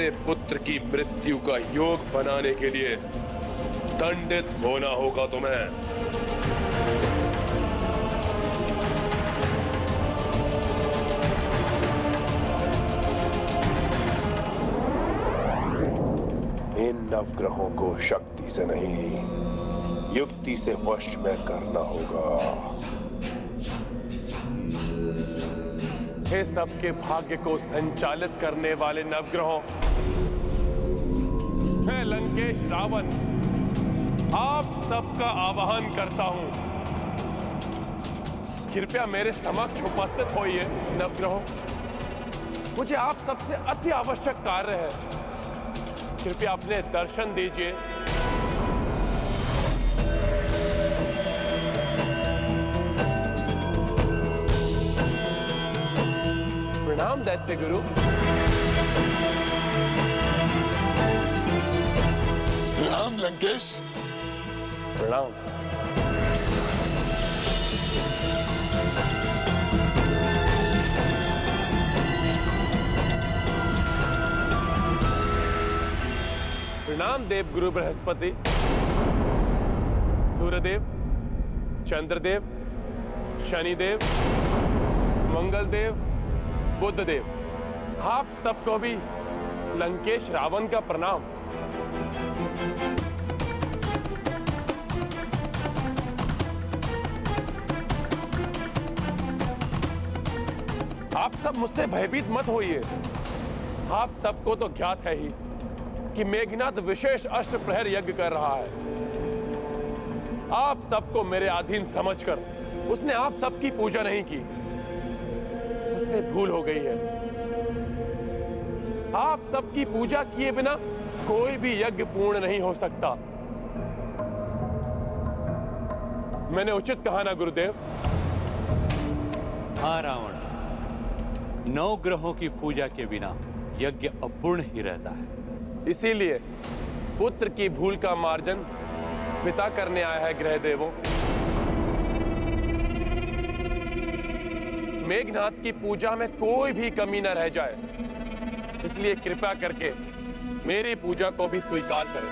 मेरे पुत्र की मृत्यु का योग बनाने के लिए दंडित होना होगा तुम्हें। इन नवग्रहों को शक्ति से नहीं, युक्ति से वश में करना होगा। हे सबके भाग्य को संचालित करने वाले नवग्रहों, मैं लंकेश रावण आप सबका आवाहन करता हूं। कृपया मेरे समक्ष उपस्थित होइए नवग्रहों। मुझे आप सबसे अति आवश्यक कार्य है, कृपया अपने दर्शन दीजिए। प्रणाम दैत्य गुरु। प्रणाम लंकेश। प्रणाम। प्रणाम देव गुरु बृहस्पति, सूर्यदेव, चंद्रदेव, शनिदेव, मंगलदेव, बुधदेव, आप सबको भी लंकेश रावण का प्रणाम। आप सब मुझसे भयभीत मत होइए। आप सबको तो ज्ञात है ही कि मेघनाद विशेष अष्टप्रहर यज्ञ कर रहा है। आप सबको मेरे अधीन समझकर उसने आप सबकी पूजा नहीं की, उससे भूल हो गई है। आप सबकी पूजा किए बिना कोई भी यज्ञ पूर्ण नहीं हो सकता। मैंने उचित कहा ना गुरुदेव? हाँ रावण, 9 ग्रहों की पूजा के बिना यज्ञ अपूर्ण ही रहता है। इसीलिए पुत्र की भूल का मार्जन पिता करने आया है ग्रह देवों। मेघनाद की पूजा में कोई भी कमी न रह जाए, इसलिए कृपा करके मेरी पूजा को भी स्वीकार करें।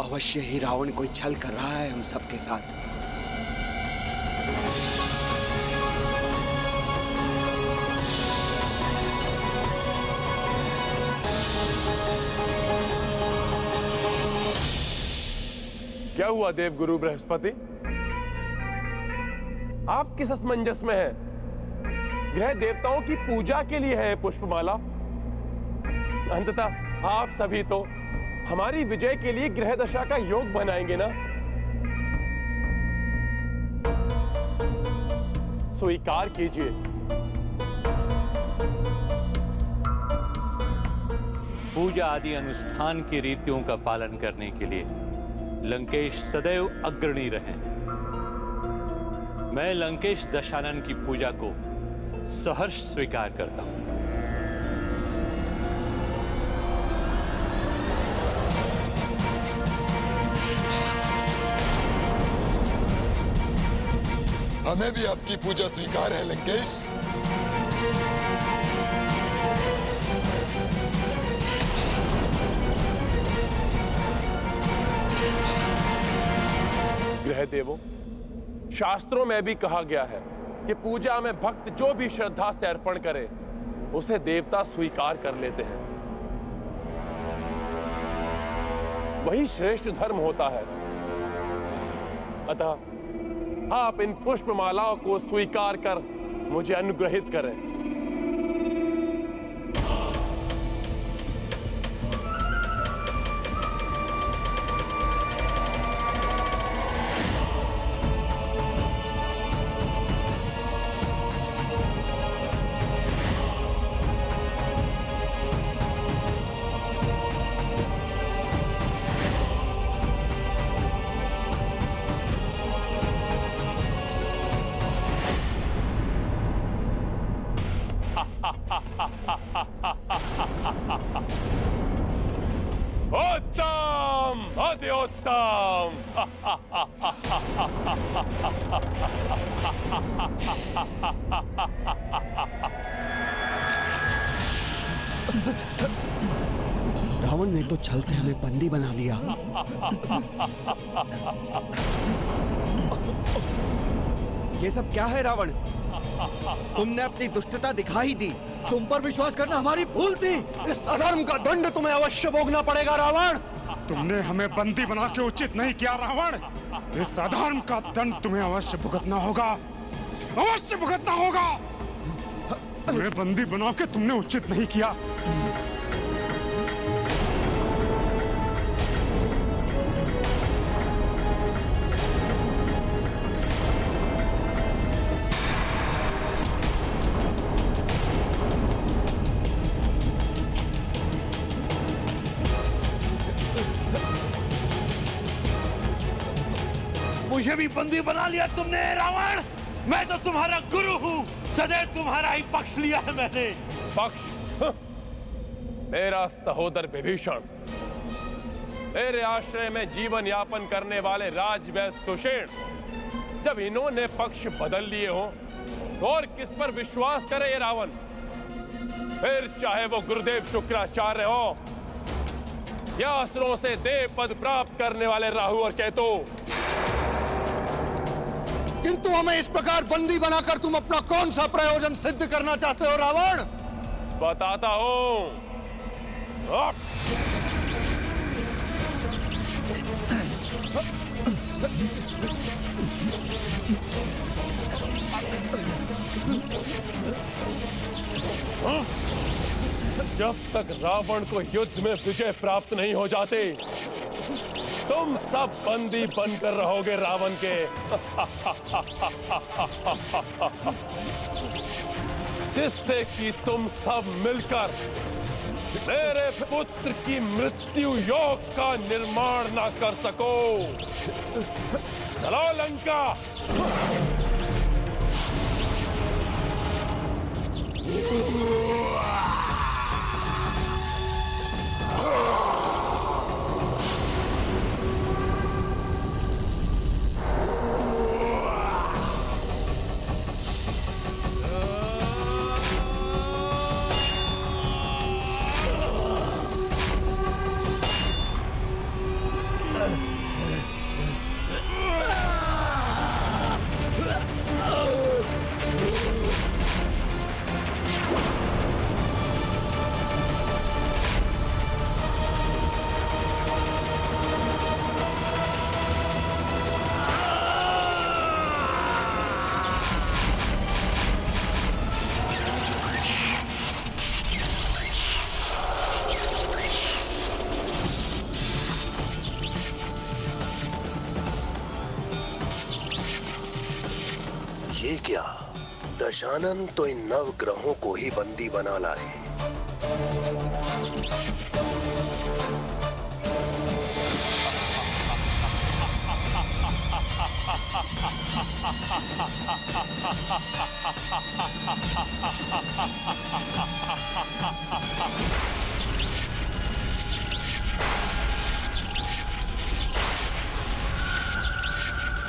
अवश्य ही रावण कोई छल कर रहा है हम सबके साथ। क्या हुआ देव गुरु बृहस्पति? आप किस असमंजस में हैं? ग्रह देवताओं की पूजा के लिए है पुष्पमाला। अंततः आप सभी तो हमारी विजय के लिए ग्रह दशा का योग बनाएंगे ना? स्वीकार कीजिए। पूजा आदि अनुष्ठान की रीतियों का पालन करने के लिए लंकेश सदैव अग्रणी रहे। मैं लंकेश दशानन की पूजा को सहर्ष स्वीकार करता हूं। हमें भी आपकी पूजा स्वीकार है लंकेश। ग्रह देवों, शास्त्रों में भी कहा गया है कि पूजा में भक्त जो भी श्रद्धा से अर्पण करे उसे देवता स्वीकार कर लेते हैं। वही श्रेष्ठ धर्म होता है। अतः आप इन पुष्पमालाओं को स्वीकार कर मुझे अनुग्रहित करें। उत्तम, अति उत्तम। रावण ने तो छल से हमें बंदी बना लिया। ये सब क्या है रावण? तुमने अपनी दुष्टता दिखा ही दी। तुम पर विश्वास करना हमारी भूल थी। इस अधर्म का दंड तुम्हें अवश्य भोगना पड़ेगा रावण। तुमने हमें बंदी बना के उचित नहीं किया रावण। इस अधर्म का दंड तुम्हें अवश्य भुगतना होगा, अवश्य भुगतना होगा। हमें बंदी बना के तुमने उचित नहीं किया। मुझे भी बंदी बना लिया तुमने रावण। मैं तो तुम्हारा गुरु हूँ, सदैव तुम्हारा ही पक्ष लिया है मैंने। पक्ष? मेरा सहोदर विभीषण, मेरे आश्रय में जीवन यापन करने वाले राजवैश्य सुषेण, जब इन्होंने पक्ष बदल लिए हो तो और किस पर विश्वास करे ये रावण? फिर चाहे वो गुरुदेव शुक्राचार्य हो या असुरों से देव पद प्राप्त करने वाले राहु और केतु। किंतु हमें इस प्रकार बंदी बनाकर तुम अपना कौन सा प्रयोजन सिद्ध करना चाहते हो रावण? बताता हूं। जब तक रावण को युद्ध में विजय प्राप्त नहीं हो जाते, तुम सब बंदी बनकर रहोगे रावण के। जिससे कि तुम सब मिलकर मेरे पुत्र की मृत्यु योग का निर्माण ना कर सको। चलो लंका। ये क्या? दशानन तो इन नव ग्रहों को ही बंदी बना लाए।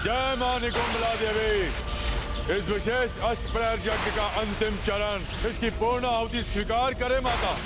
जय मां निकुंभला देवी। इस विशेष अष्टप्रहर यज्ञ का अंतिम चरण, इसकी पूर्ण आहुति स्वीकार करें माता।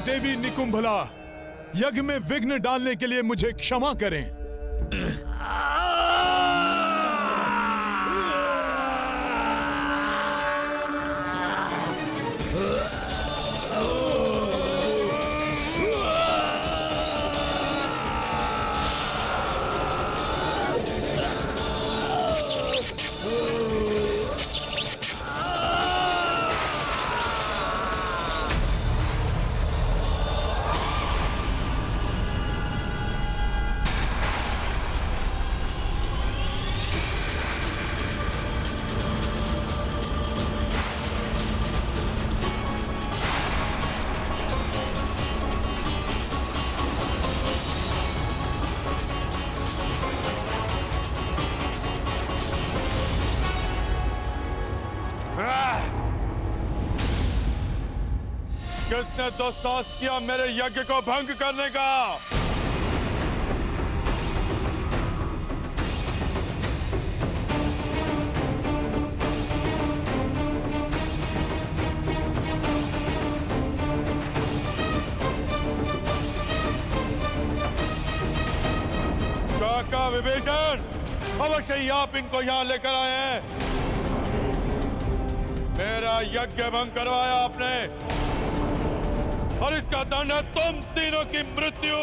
देवी निकुंभला, यज्ञ में विघ्न डालने के लिए मुझे क्षमा करें। किसने दुस्साहस किया मेरे यज्ञ को भंग करने का? काका विभीषण, अवश्य ही आप इनको यहाँ लेकर आए हैं। मेरा यज्ञ भंग करवाया आपने और इसका दंड है तुम तीनों की मृत्यु।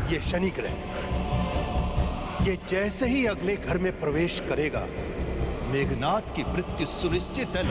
ये शनि ग्रह, ये जैसे ही अगले घर में प्रवेश करेगा, मेघनाथ की मृत्यु सुनिश्चित है।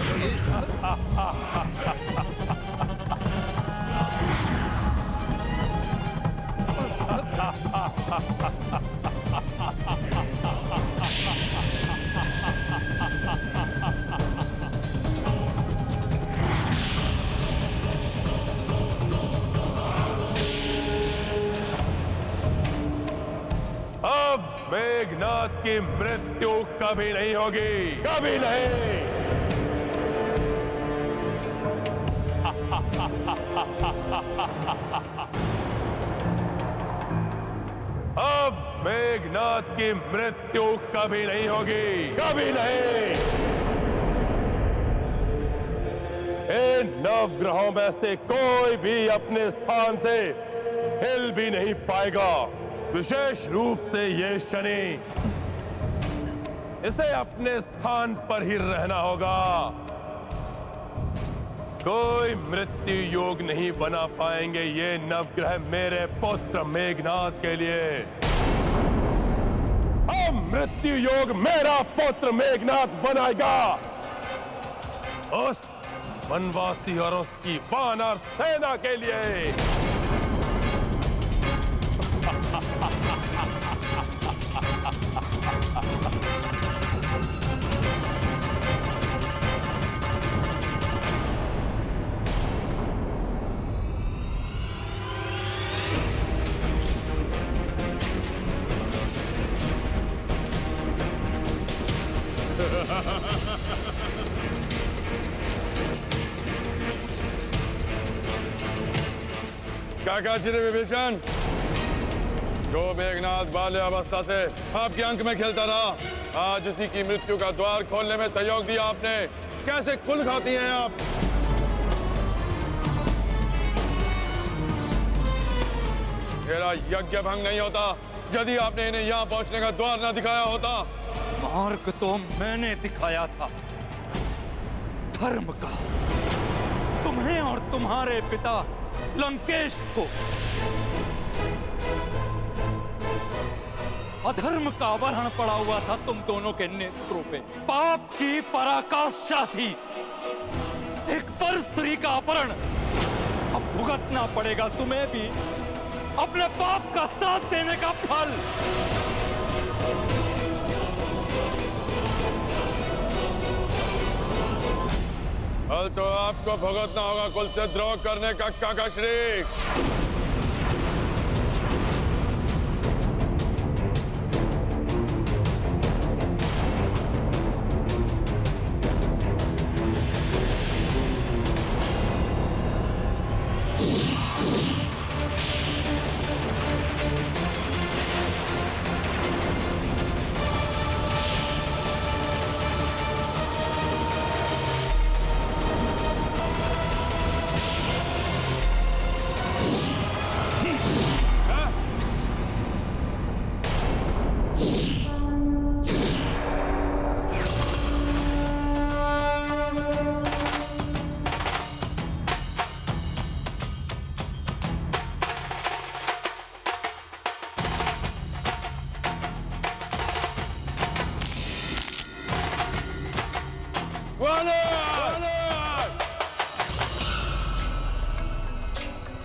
अब मेघनाथ की मृत्यु कभी नहीं होगी, कभी नहीं। अब मेघनाथ की मृत्यु कभी नहीं होगी, कभी नहीं। इन नवग्रहों में से कोई भी अपने स्थान से हिल भी नहीं पाएगा। विशेष रूप से ये शनि, इसे अपने स्थान पर ही रहना होगा। कोई मृत्यु योग नहीं बना पाएंगे ये नवग्रह मेरे पुत्र मेघनाथ के लिए। अब मृत्यु योग मेरा पुत्र मेघनाथ बनाएगा, उस वनवासी और उसकी वानर सेना के लिए। काका श्री विभीषण, जो मेघनाथ बाल्य अवस्था से आपके अंक में खेलता रहा, आज उसी की मृत्यु का द्वार खोलने में सहयोग दिया आपने। कैसे कुल खाती हैं आप? तेरा यज्ञ भंग नहीं होता यदि आपने इन्हें यहाँ पहुंचने का द्वार न दिखाया होता। मार्ग तो मैंने दिखाया था, धर्म का, तुम्हें और तुम्हारे पिता लंकेश को। अधर्म का आवरण पड़ा हुआ था तुम दोनों के नेत्रों पे। पाप की पराकाष्ठा थी, एक पर स्त्री का अपहरण। अब भुगतना पड़ेगा तुम्हें भी अपने पाप का साथ देने का फल। कल तो आपको भुगतना होगा कुल से द्रोह करने का काकाश्री।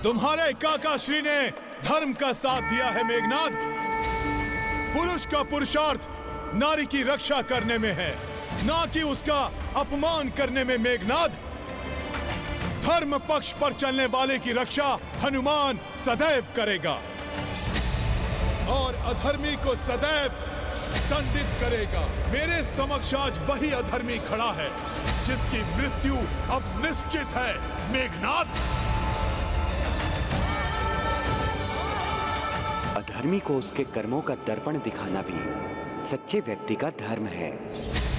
तुम्हारे काकाश्री ने धर्म का साथ दिया है मेघनाद। पुरुष का पुरुषार्थ नारी की रक्षा करने में है, ना कि उसका अपमान करने में। मेघनाद, धर्म पक्ष पर चलने वाले की रक्षा हनुमान सदैव करेगा और अधर्मी को सदैव दंडित करेगा। मेरे समक्ष आज वही अधर्मी खड़ा है जिसकी मृत्यु अब निश्चित है। मेघनाद, अधर्मी को उसके कर्मों का दर्पण दिखाना भी सच्चे व्यक्ति का धर्म है।